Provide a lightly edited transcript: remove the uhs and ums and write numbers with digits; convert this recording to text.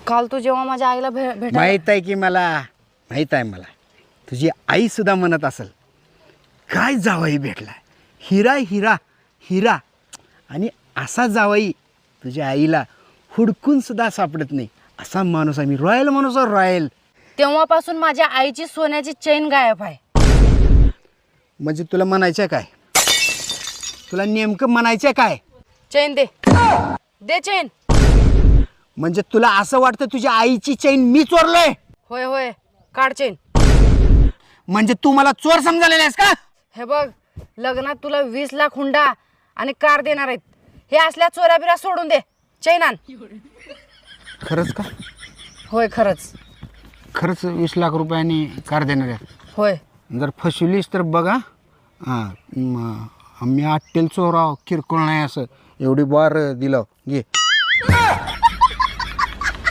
काल तू जेव्हा माझ्या आईला भेटायला माहीत आहे की मला माहीत आहे मला तुझी आई सुद्धा म्हणत असेल काय जावाई भेटला हिरा हिरा हिरा आणि असा जावाई तुझ्या आईला हुडकून सुद्धा सापडत नाही असा माणूस आहे मी रॉयल माणूस आहे रॉयल. तेव्हापासून माझ्या आईची सोन्याची चेन गायब आहे. म्हणजे तुला म्हणायचं काय तुला नेमकं म्हणायचं काय चेन दे दे चेन. म्हणजे तुला असं वाटतं तुझ्या आईची चैन मी चोरलोय होय होय काढ चेन. म्हणजे तू मला चोर समजायला आहेस का? हे बघ लग्नात तुला 20 लाख हुंडा आणि कार देणार आहेत. हे असल्या चोऱ्या बिऱ्या सोडून दे. चैन आण. खरंच का? होय खरंच. खरंच 20 लाख रुपयांनी कार देणार आहे. होय जर फसवलीस तर बघा मी अट्टेल चोराव किरकोळ नाही असं एवढी बार दिलं घे.